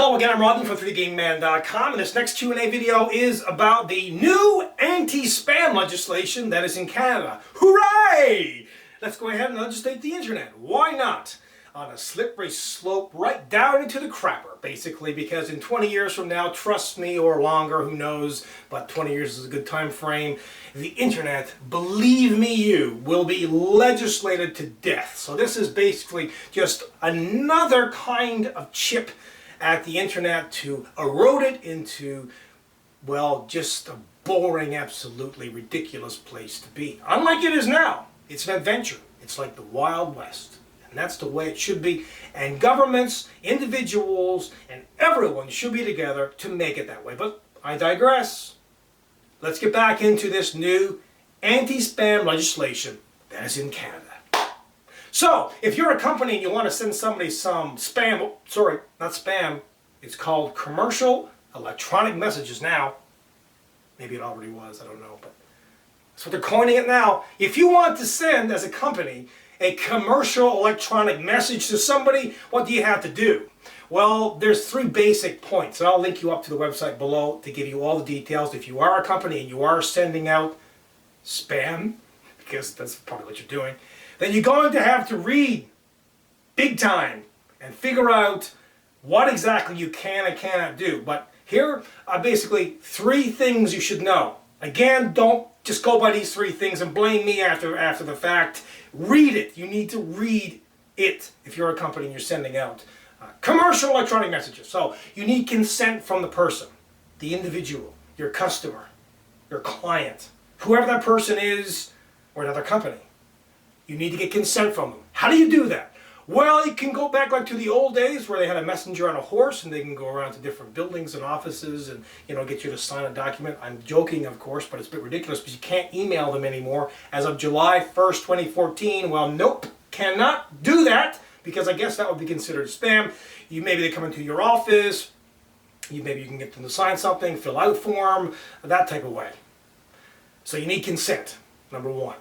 Hello again, I'm Rodney from 3dgameman.com, and this next Q&A video is about the new anti-spam legislation that is in Canada. Hooray! Let's go ahead and legislate the internet. Why not? On a slippery slope right down into the crapper, basically, because in 20 years from now, trust me, or longer, who knows, but 20 years is a good time frame, the internet, believe me you, will be legislated to death. So this is basically just another kind of chip at the internet to erode it into, well, just a boring, absolutely ridiculous place to be. Unlike it is now. It's an adventure. It's like the Wild West. And that's the way it should be. And governments, individuals, and everyone should be together to make it that way. But I digress. Let's get back into this new anti-spam legislation that is in Canada. So, if you're a company and you want to send somebody some spam, sorry, not spam, it's called commercial electronic messages now. Maybe it already was, I don't know, but that's what they're coining it now. If you want to send, as a company, a commercial electronic message to somebody, what do you have to do? Well, there's 3 basic points, and I'll link you up to the website below to give you all the details. If you are a company and you are sending out spam, because that's probably what you're doing, then you're going to have to read big time and figure out what exactly you can and cannot do. But here are basically 3 things you should know. Again, don't just go by these 3 things and blame me after the fact. Read it. You need to read it if you're a company and you're sending out commercial electronic messages. So you need consent from the person, the individual, your customer, your client, whoever that person is, or another company. You need to get consent from them. How do you do that? Well, you can go back like to the old days where they had a messenger on a horse and they can go around to different buildings and offices and, you know, get you to sign a document. I'm joking, of course, but it's a bit ridiculous because you can't email them anymore. As of July 1st, 2014, well, nope, cannot do that because I guess that would be considered spam. Maybe they come into your office, maybe you can get them to sign something, fill out a form, that type of way. So you need consent, number 1.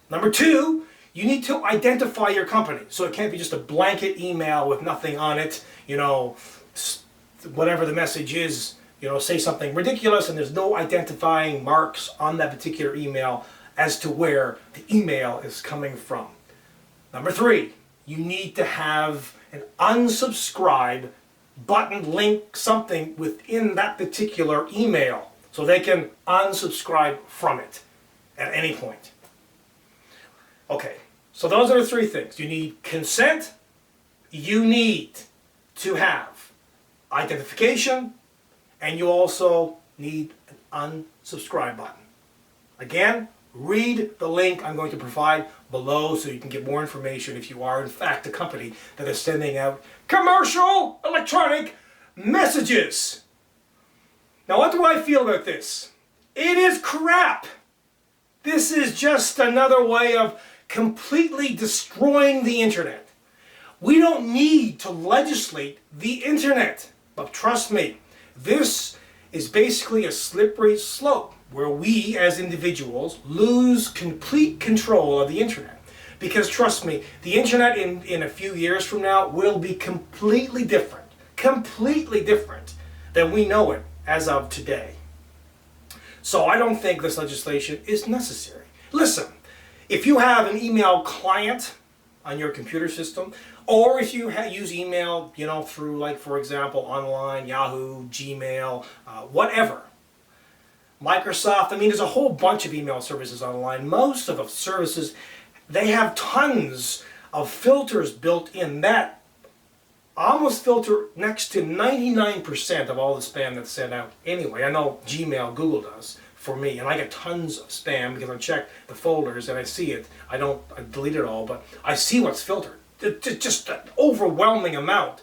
Number 2, you need to identify your company. So it can't be just a blanket email with nothing on it, you know, whatever the message is, you know, say something ridiculous and there's no identifying marks on that particular email as to where the email is coming from. Number 3, you need to have an unsubscribe button, link, something within that particular email so they can unsubscribe from it at any point. Okay, so those are the 3 things. You need consent, you need to have identification, and you also need an unsubscribe button. Again, read the link I'm going to provide below so you can get more information if you are in fact a company that is sending out commercial electronic messages. Now, what do I feel about this? It is crap. This is just another way of completely destroying the internet. We don't need to legislate the internet. But trust me, this is basically a slippery slope where we as individuals lose complete control of the internet. Because trust me, the internet in a few years from now will be completely different than we know it as of today. So I don't think this legislation is necessary. Listen, if you have an email client on your computer system, or if you use email, you know, through, like, for example, online, Yahoo, Gmail, whatever, Microsoft, I mean, there's a whole bunch of email services online. Most of the services, they have tons of filters built in that almost filter next to 99% of all the spam that's sent out anyway. I know Gmail, Google does for me, and I get tons of spam because I check the folders and I see it. I delete it all, but I see what's filtered. It's just an overwhelming amount.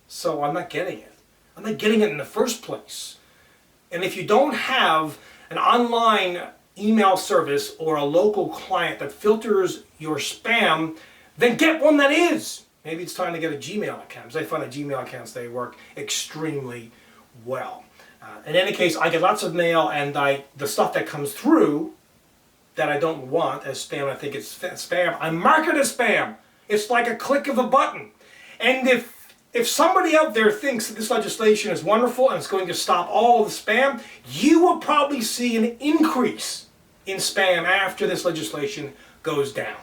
So I'm not getting it. I'm not getting it in the first place. And if you don't have an online email service or a local client that filters your spam, then get one that is. Maybe it's time to get a Gmail account, because I find that Gmail accounts, they work extremely well. In any case, I get lots of mail, and the stuff that comes through that I don't want as spam, I think it's spam, I mark it as spam. It's like a click of a button. And if if somebody out there thinks that this legislation is wonderful and it's going to stop all the spam, you will probably see an increase in spam after this legislation goes down.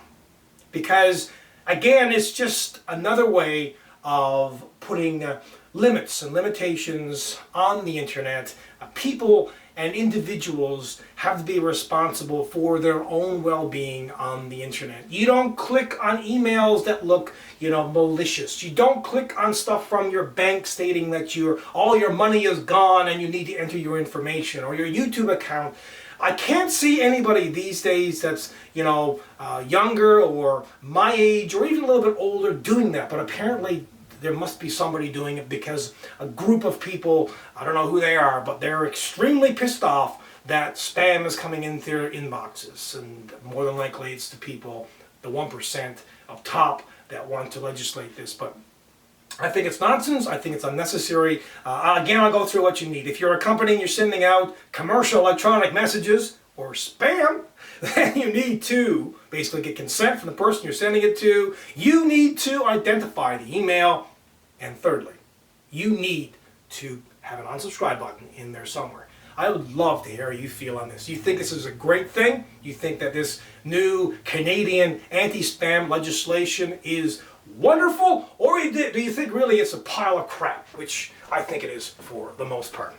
Because, again, it's just another way of putting limits and limitations on the internet. People and individuals have to be responsible for their own well-being on the internet. You don't click on emails that look, malicious. You don't click on stuff from your bank stating that all your money is gone and you need to enter your information, or your YouTube account. I can't see anybody these days that's, younger or my age or even a little bit older doing that, but apparently there must be somebody doing it, because a group of people, I don't know who they are, but they're extremely pissed off that spam is coming into their inboxes. And more than likely it's the people, the 1% up top, that want to legislate this. But I think it's nonsense. I think it's unnecessary. Again, I'll go through what you need. If you're a company and you're sending out commercial electronic messages or spam, then you need to basically get consent from the person you're sending it to. You need to identify the email. And thirdly, you need to have an unsubscribe button in there somewhere. I would love to hear how you feel on this. You think this is a great thing? You think that this new Canadian anti-spam legislation is wonderful? Or do you think really it's a pile of crap, which I think it is for the most part?